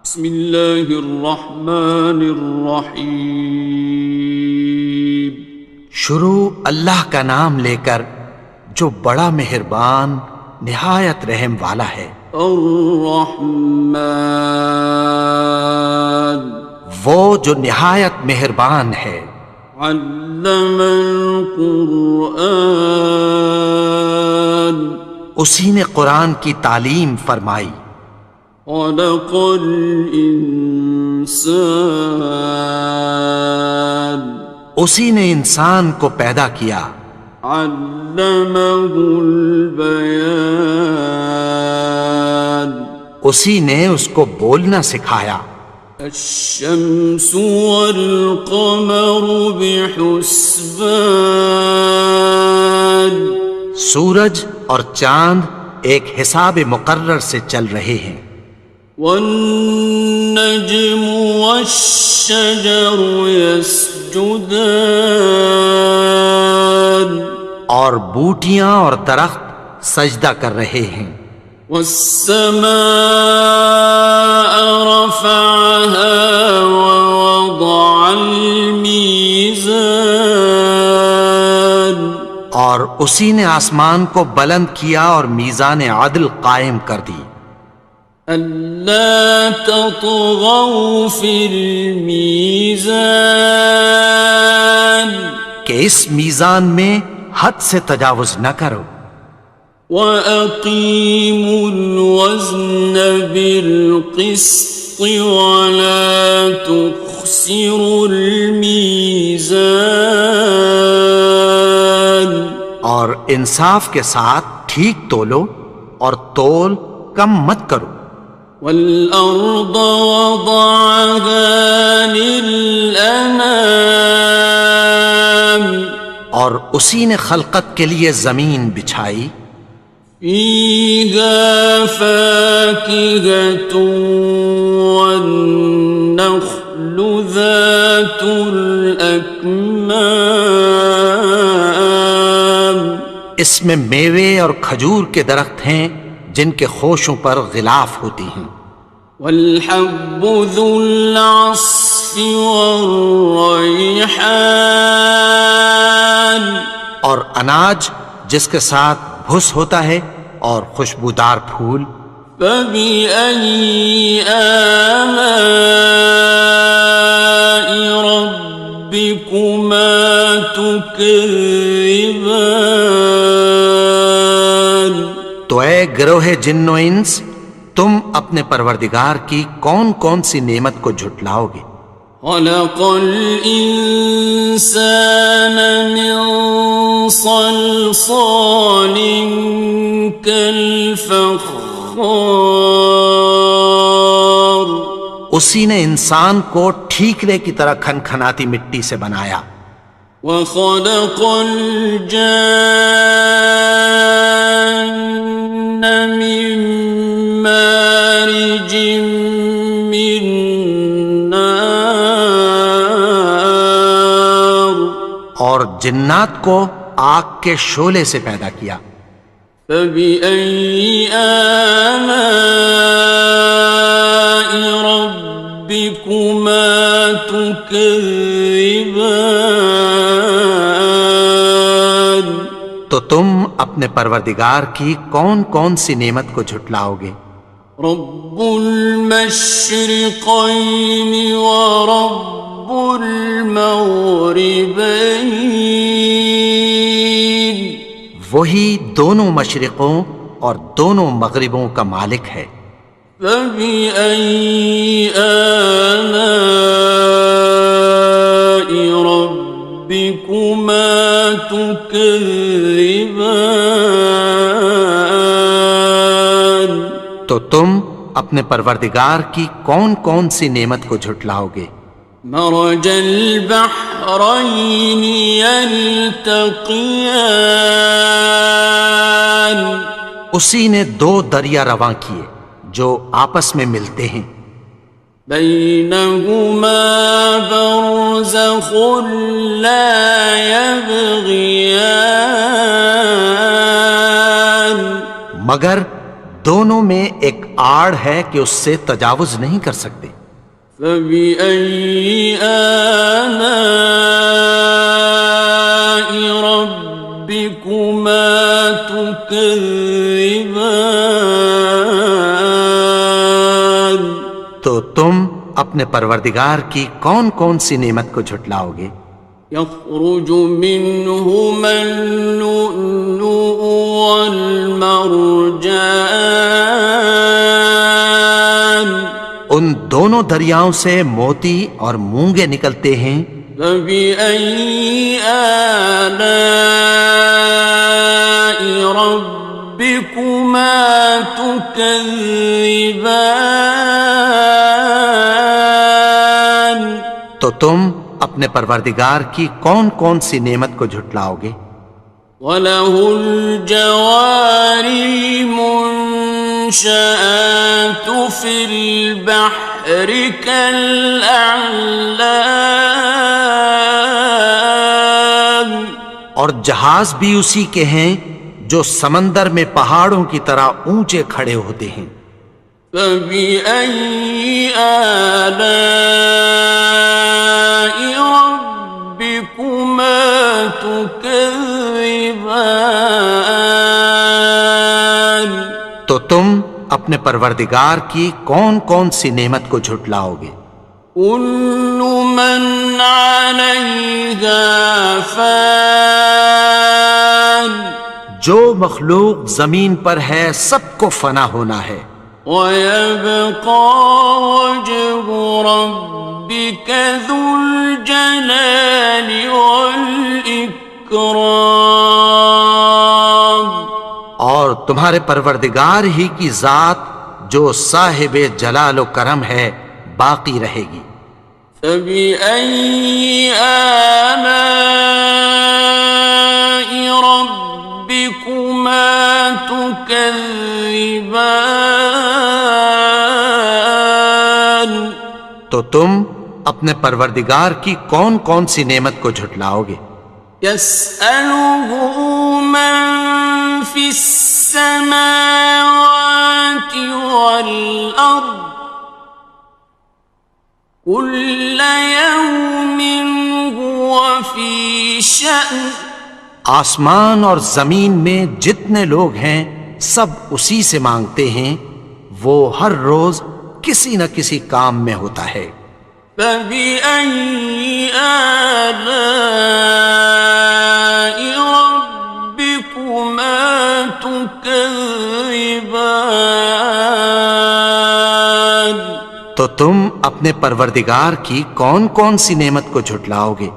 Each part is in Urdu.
بسم اللہ الرحمن الرحیم۔ شروع اللہ کا نام لے کر جو بڑا مہربان نہایت رحم والا ہے۔ الرحمن، وہ جو نہایت مہربان ہے۔ علم القرآن، اسی نے قرآن کی تعلیم فرمائی۔ خلق الانسان، اسی نے انسان کو پیدا کیا۔ علمہ البیان، اسی نے اس کو بولنا سکھایا۔ الشمس والقمر بحسبان، سورج اور چاند ایک حساب مقرر سے چل رہے ہیں۔ والنجم والشجر يسجدان، اور بوٹیاں اور درخت سجدہ کر رہے ہیں۔ والسماء رفعها ووضع الميزان، اور اسی نے آسمان کو بلند کیا اور میزان عدل قائم کر دی۔ ألا تطغوا في الميزان، کہ اس میزان میں حد سے تجاوز نہ کرو۔ وَأَقِيمُوا الْوَزْنَ بِالْقِسْطِ وَلَا تُخْسِرُوا الْمِيزَانَ، اور انصاف کے ساتھ ٹھیک تولو اور تول کم مت کرو۔ وَالْأَرْضَ وَضَعَهَا لِلْأَنَامِ، اور اسی نے خلقت کے لیے زمین بچھائی۔ فِيهَا فَاكِهَةٌ وَالنَّخْلُ ذَاتُ الْأَكْمَامِ، اس میں میوے اور کھجور کے درخت ہیں جن کے خوشوں پر غلاف ہوتی ہیں۔ وَالْحَبُّ ذُو الْعَصْفِ وَالرَّيْحَانِ، اور اناج جس کے ساتھ بھس ہوتا ہے اور خوشبودار پھول۔ فَبِأَيِّ آلَاءِ رَبِّكُمَا تُكَذِّبَانِ، تو اے گروہ جن و انس، تم اپنے پروردگار کی کون کون سی نعمت کو جھٹلاؤ گے؟ خَلَقَ الْإِنسَانَ مِنْ صَلْصَالٍ كَالْفَخَّارِ، اسی نے انسان کو ٹھیکرے کی طرح کھنکھناتی مٹی سے بنایا۔ وَخَلَقَ الْجَانَّ مِن مَّارِجٍ مِّن نَّارٍ، اور جنات کو آگ کے شعلے سے پیدا کیا۔ فَبِأَيِّ آلَاءِ رَبِّكُمَا تُكَذِّبَانِ، تو تم اپنے پروردگار کی کون کون سی نعمت کو جھٹلاؤ گے؟ رب المشرقین ورب المغربین، وہی دونوں مشرقوں اور دونوں مغربوں کا مالک ہے۔ فَبِأَيِّ آلَاءِ رَبِّكُمَا تُكَذِّبَانِ، تو تم اپنے پروردگار کی کون کون سی نعمت کو جھٹلاؤ گے؟ مرج البحرین یلتقیان، اسی نے دو دریا رواں کیے جو آپس میں ملتے ہیں۔ بینہما برزخ لا یبغیان، مگر دونوں میں ایک آڑ ہے کہ اس سے تجاوز نہیں کر سکتے۔ فبأي آلاء ربكما تكذبان؟ تو تم اپنے پروردگار کی کون کون سی نعمت کو جھٹلاؤ گے؟ يخرج منهما اللؤلؤ والمرجان ان دونوں دریاؤں سے موتی اور مونگے نکلتے ہیں۔ فبأي آلاء ربكما تكذبان؟ تو تم اپنے پروردگار کی کون کون سی نعمت کو جھٹلاؤ گے؟ وَلَهُ الْجَوَارِ الْمُنشَآتُ فِي الْبَحْرِ كَالْأَعْلَامِ، اور جہاز بھی اسی کے ہیں جو سمندر میں پہاڑوں کی طرح اونچے کھڑے ہوتے ہیں۔ فَبِأَيِّ آلَاءِ رَبِّكُمَا تُكَذِّبَانِ؟ تو تم اپنے پروردگار کی کون کون سی نعمت کو جھٹلاؤ گے؟ كُلُّ مَنْ عَلَيْهَا فَانٍ، جو مخلوق زمین پر ہے سب کو فنا ہونا ہے۔ وَيَبْقَى وَجْهُ رَبِّكَ ذُو الْجَلَالِ وَالْإِكْرَامِ، اور تمہارے پروردگار ہی کی ذات جو صاحب جلال و کرم ہے باقی رہے گی۔ فَبِأَيِّ آلَاءِ رَبِّكُمَا تُكَذِّبَانِ؟ تو تم اپنے پروردگار کی کون کون سی نعمت کو جھٹلاؤ گے؟ يَسْأَلُهُ مَن فِي السَّمَاوَاتِ وَالْأَرْضِ كُلَّ يَوْمٍ هُوَ فِي شَأْنٍ، آسمان اور زمین میں جتنے لوگ ہیں سب اسی سے مانگتے ہیں، وہ ہر روز کسی نہ کسی کام میں ہوتا ہے۔ فَبِأَيِّ آلَاءِ رَبِّكُمَا تُكَذِّبَانِ؟ تو تم اپنے پروردگار کی کون کون سی نعمت کو جھٹلاؤ گے؟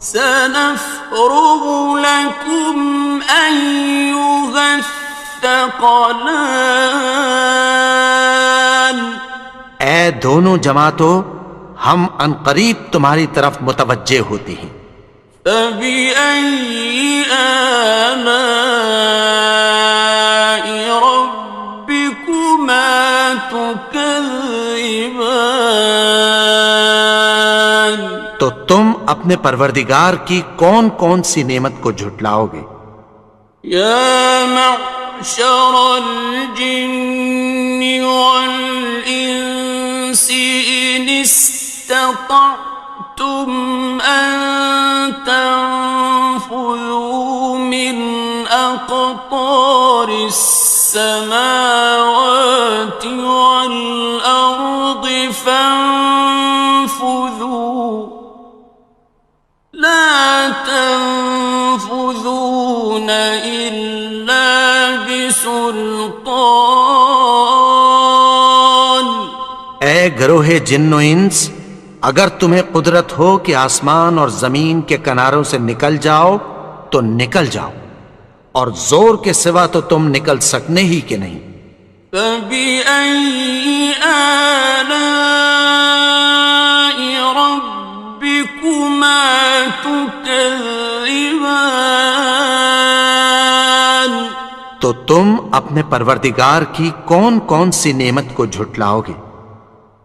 سَنَفْرُغُ لَكُمْ أَيُّهَ الثَّقَلَانِ؟ اے دونوں جماعتوں، ہم عنقریب تمہاری طرف متوجہ ہوتے ہیں۔ فَبِأَيِّ آلَاءِ رَبِّكُمَا تُكَذِّبَانِ؟ تو تم اپنے پروردگار کی کون کون سی نعمت کو جھٹلاؤ گے؟ يَا مَعْشَرَ الْجِنِّ وَالْإِنسِ إِنِ اسْتَطَعْتُمْ أَن تَنفُذُوا مِنْ أَقْطَارِ السَّمَاوَاتِ وَالْأَرْضِ فَانفُذُوا لَا تَنفُذُونَ إِلَّا بِسُلْطَانٍ۔ اے گروہ جن و انس، اگر تمہیں قدرت ہو کہ آسمان اور زمین کے کناروں سے نکل جاؤ تو نکل جاؤ، اور زور کے سوا تو تم نکل سکنے ہی کہ نہیں۔ فَبِأَيِّ آلَاءِ رَبِّكُمَا تُكَذِّبَانِ؟ تو تم اپنے پروردگار کی کون کون سی نعمت کو جھٹلاؤ گے؟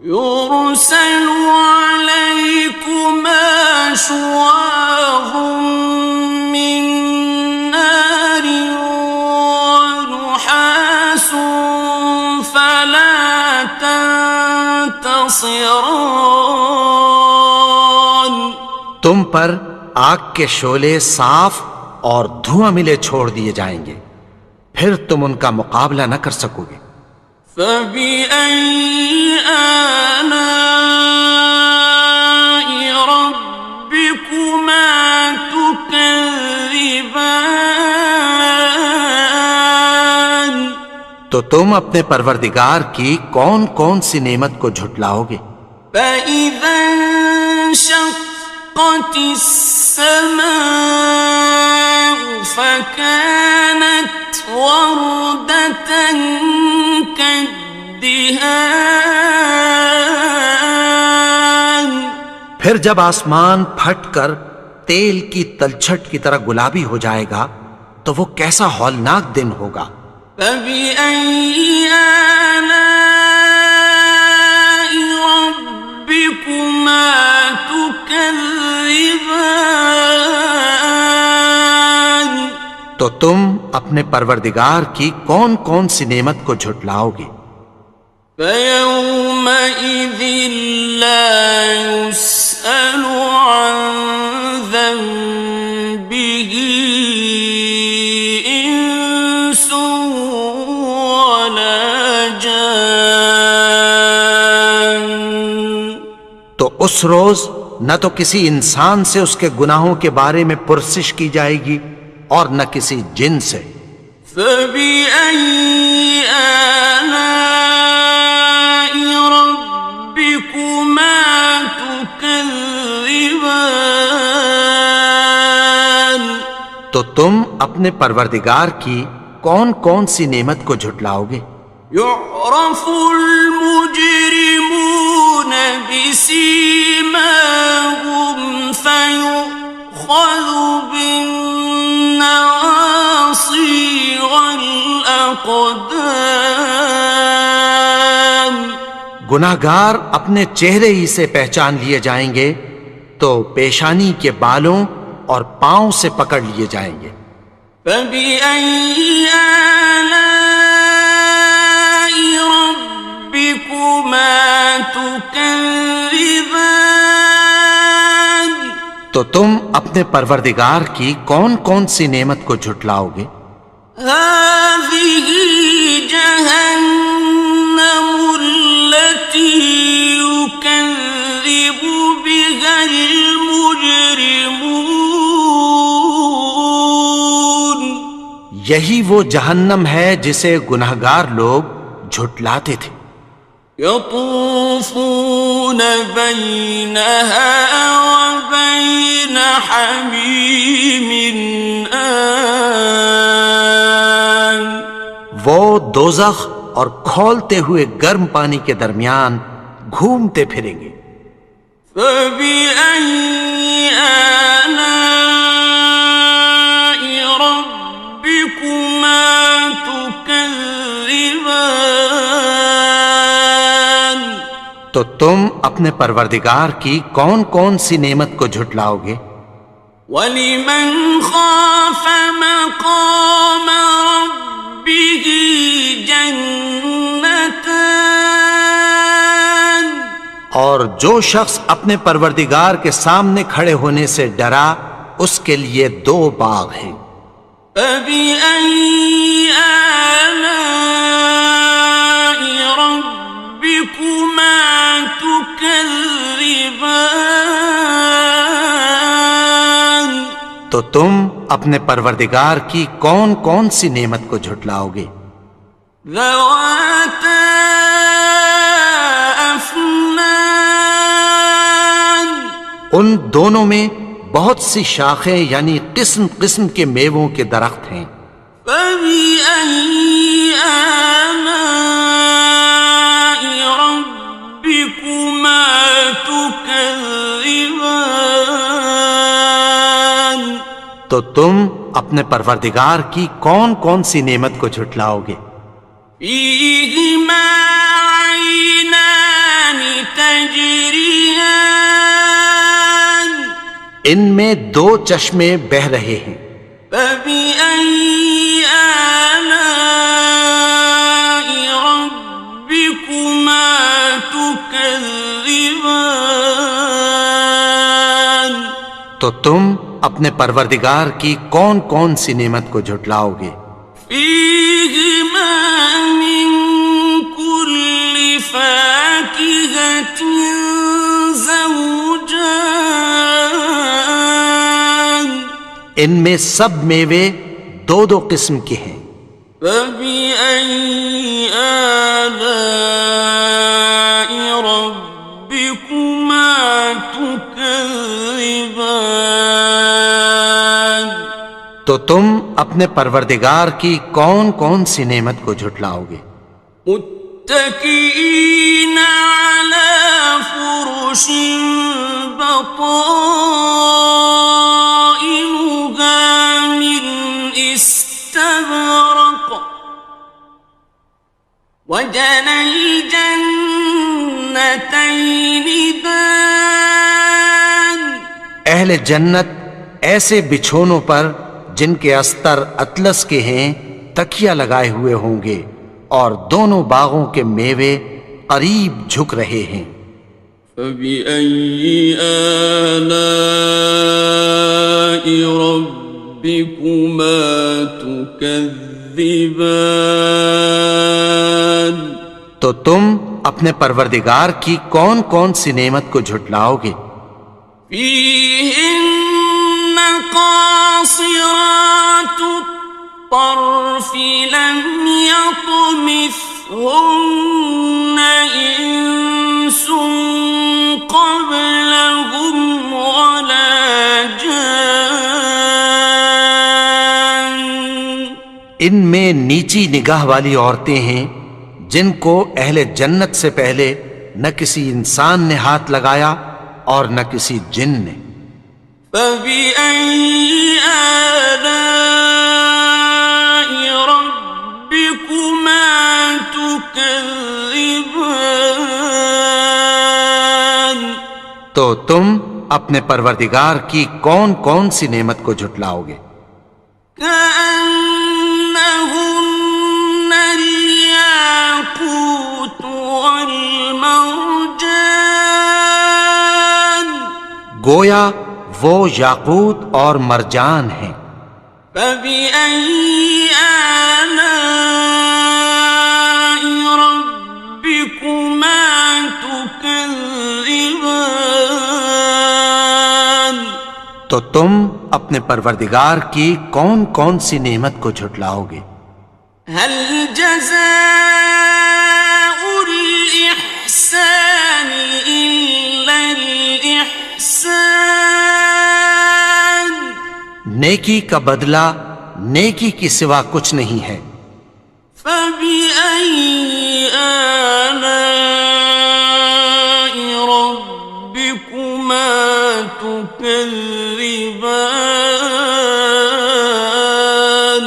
يُرْسَلُ عَلَيْكُمَا شُوَاظٌ مِّن نَّارٍ وَنُحَاسٌ فَلَا ناصران تم پر آگ کے شعلے صاف اور دھواں ملے چھوڑ دیے جائیں گے، پھر تم ان کا مقابلہ نہ کر سکو گے۔ فَبِأَيِّ آلَاءِ رَبِّكُمَا تُكَذِّبَانِ تو تم اپنے پروردگار کی کون کون سی نعمت کو جھٹلاؤ گے؟ فَإِذَا انشَقَّتِ السَّمَاءُ فَكَانَتْ وَرْدَةً كَالدِّهَانِ پھر جب آسمان پھٹ کر تیل کی تلچھٹ کی طرح گلابی ہو جائے گا تو وہ کیسا ہولناک دن ہوگا۔ فَبِأَيِّ آلَاءِ رَبِّكُمَا تُكَذِّبَانِ تو تم اپنے پروردگار کی کون کون سی نعمت کو جھٹلاؤ گے؟ فَيَوْمَئِذٍ لَا يُسْأَلُ عَنْ ذَنبِهِ إِنسٌ وَلَا جَانٌ تو اس روز نہ تو کسی انسان سے اس کے گناہوں کے بارے میں پرسش کی جائے گی اور نہ کسی جن سے۔ فَبِأَيِّ آلَاءِ رَبِّكُمَا تُكَذِّبَانِ تو تم اپنے پروردگار کی کون کون سی نعمت کو جھٹلاؤ گے؟ يُعْرَفُ الْمُجْرِمُونَ بِسِيمَاهُمْ فَيُؤْخَذُ بِالنَّوَاصِي وَالْأَقْدَامِ گناہگار اپنے چہرے ہی سے پہچان لیے جائیں گے تو پیشانی کے بالوں اور پاؤں سے پکڑ لیے جائیں گے۔ فَبِأَيِّ آلَاءِ رَبِّكُمَا تُكَذِّبَانِ تو تم اپنے پروردگار کی کون کون سی نعمت کو جھٹلاؤ گے؟ هَذِهِ جَهَنَّمُ الَّتِي يُكَذِّبُ بِهَا الْمُجْرِمُونَ یہی وہ جہنم ہے جسے گناہگار لوگ جھٹلاتے تھے۔ يطوفون بينها وبين حميم آن وہ دوزخ اور کھولتے ہوئے گرم پانی کے درمیان گھومتے پھریں گے۔ فَبِأَيِّ آلَاءِ رَبِّكُمَا تُكَذِّبَانِ تو تم اپنے پروردگار کی کون کون سی نعمت کو جھٹلاؤ گے؟ وَلِمَنْ خَافَ مَقَامَ رَبِّهِ جَنَّتَانِ اور جو شخص اپنے پروردگار کے سامنے کھڑے ہونے سے ڈرا اس کے لیے دو باغ ہیں۔ فَبِأَيِّ آلَاءِ رَبِّكُمَا تُكَذِّبَانِ تو تم اپنے پروردگار کی کون کون سی نعمت کو جھٹلاؤ گے؟ ذَوَاتَا أَفْنَانٍ ان دونوں میں بہت سی شاخیں یعنی قسم قسم کے میووں کے درخت ہیں۔ فَبِأَيِّ آلَاءِ رَبِّكُمَا تُكَذِّبَانِ تو تم اپنے پروردگار کی کون کون سی نعمت کو جھٹلاؤ گے؟ فِيهِمَا عَيْنَانِ تَجْرِيَانِ ان میں دو چشمے بہہ رہے ہیں۔ فَبِأَيِّ آلَاءِ رَبِّكُمَا تُكَذِّبَانِ تو تم اپنے پروردگار کی کون کون سی نعمت کو جھٹلاؤ گے؟ فيهما من كل فاكهة زوجان ان میں سب میوے دو دو قسم کے ہیں۔ فبأي آلاء ربكما تكذبان تو تم اپنے پروردگار کی کون کون سی نعمت کو جھٹلاؤ گے؟ متكئين على فرش بطائنها من استبرق وجنى الجنتين دان اہل جنت ایسے بچھونوں پر جن کے استر اطلس کے ہیں تکیہ لگائے ہوئے ہوں گے، اور دونوں باغوں کے میوے قریب جھک رہے ہیں۔ فبأي آلاء ربكما تكذبان تو تم اپنے پروردگار کی کون کون سی نعمت کو جھٹلاؤ گے؟ فيهن قاصرات الطرف لم يطمثهن إنس قبلهم ولا جان ان میں نیچی نگاہ والی عورتیں ہیں جن کو اہل جنت سے پہلے نہ کسی انسان نے ہاتھ لگایا اور نہ کسی جن نے۔ فبأي آلاء ربكما تكذبان تو تم اپنے پروردگار کی کون کون سی نعمت کو جھٹلاؤ گے؟ كأنهن الياقوت والمرجان گویا وہ یاقوت اور مرجان ہیں۔ فبأي آلاء ربكما تكذبان تو تم اپنے پروردگار کی کون کون سی نعمت کو جھٹلاؤ گے؟ هل جزاء الإحسان إلا الإحسان نیکی کا بدلہ نیکی کی سوا کچھ نہیں ہے۔ فبأي آلاء ربكما تكذبان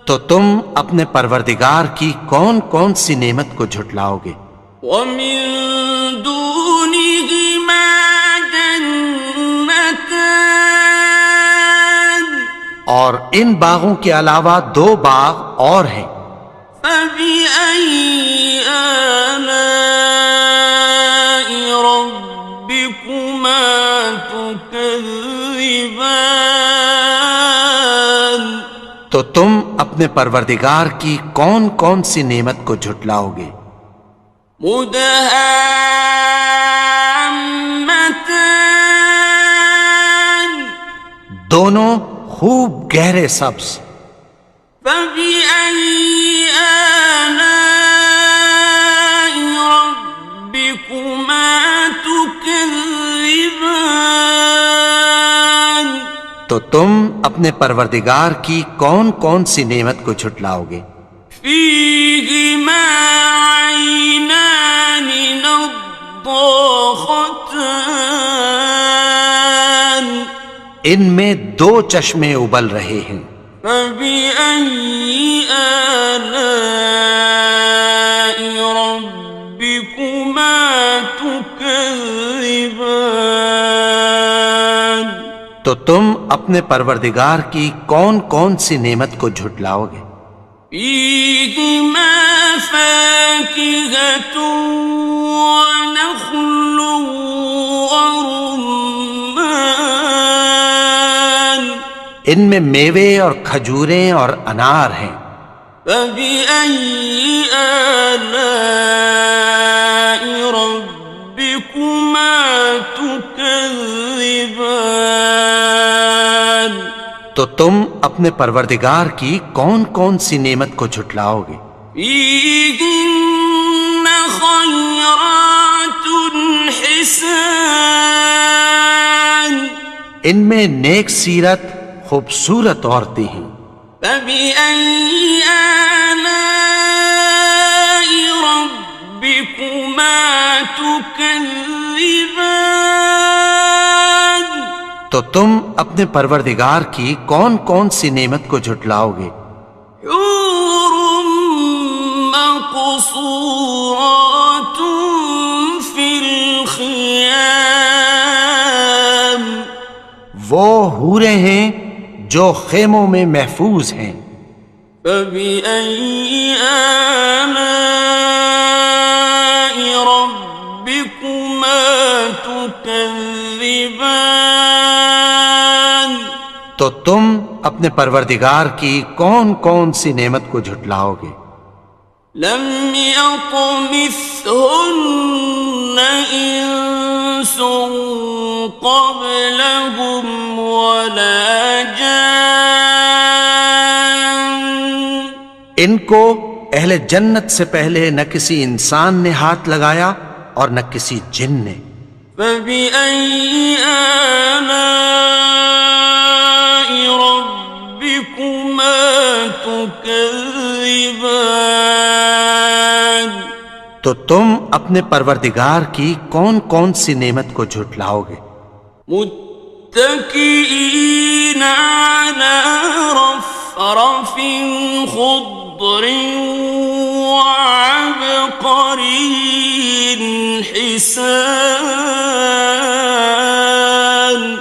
تو تم اپنے پروردگار کی کون کون سی نعمت کو جھٹلاؤ گے؟ ومن دونهما جنتان اور ان باغوں کے علاوہ دو باغ اور ہیں۔ فبأي آلاء ربكما تكذبان تو تم اپنے پروردگار کی کون کون سی نعمت کو جھٹلاؤ گے؟ مدهامتان دونوں خوب گہرے سبز۔ فبأي آلاء ربكما تكذبان تو تم اپنے پروردگار کی کون کون سی نعمت کو جھٹلاؤ گے؟ فيهما عينان نضاختان ان میں دو چشمے ابل رہے ہیں۔ فبأي آلاء ربكما تكذبان تو تم اپنے پروردگار کی کون کون سی نعمت کو جھٹلاؤ گے؟ فيهما فاكهة ونخل ورمان ان میں میوے اور کھجوریں اور انار ہیں۔ فبأي آلاء ربكما تكذبان؟ تو تم اپنے پروردگار کی کون کون سی نعمت کو جھٹلاؤ گے؟ فيهن خيرات حسان، ان میں نیک سیرت خوبصورت عورتیں ہیں۔ فبأي آلاء ربكما تكذبان؟ تو تم اپنے پروردگار کی کون کون سی نعمت کو جھٹلاؤ گے؟ حور مقصورات في الخيام، وہ حوریں ہیں جو خیموں میں محفوظ ہیں۔ فبأي آلاء ربكما تكذبان؟ تو تم اپنے پروردگار کی کون کون سی نعمت کو جھٹلاؤ گے؟ لم يطمثهن إنس قبلهم ولا جان، ان کو اہل جنت سے پہلے نہ کسی انسان نے ہاتھ لگایا اور نہ کسی جن نے۔ فبأي آلاء ربكما تكذبان؟ تو تم اپنے پروردگار کی کون کون سی نعمت کو جھٹلاؤ گے؟ متكئين على رفرف خضر وعبقري حسان،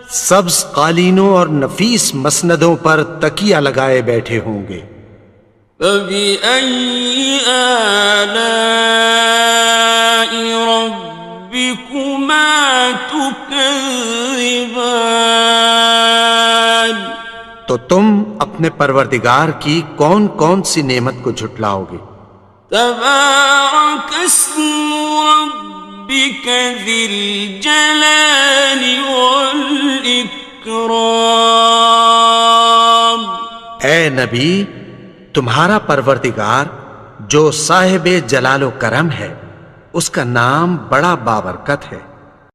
سبز قالینوں اور نفیس مسندوں پر تکیہ لگائے بیٹھے ہوں گے۔ فبأي آلاء ربكما تكذبان؟ تو تم اپنے پروردگار کی کون کون سی نعمت کو جھٹلاؤ گے؟ تبارك اسم ربك ذي الجلال والإكرام۔ اے نبی، تمہارا پروردگار جو صاحب جلال و کرم ہے، اس کا نام بڑا بابرکت ہے۔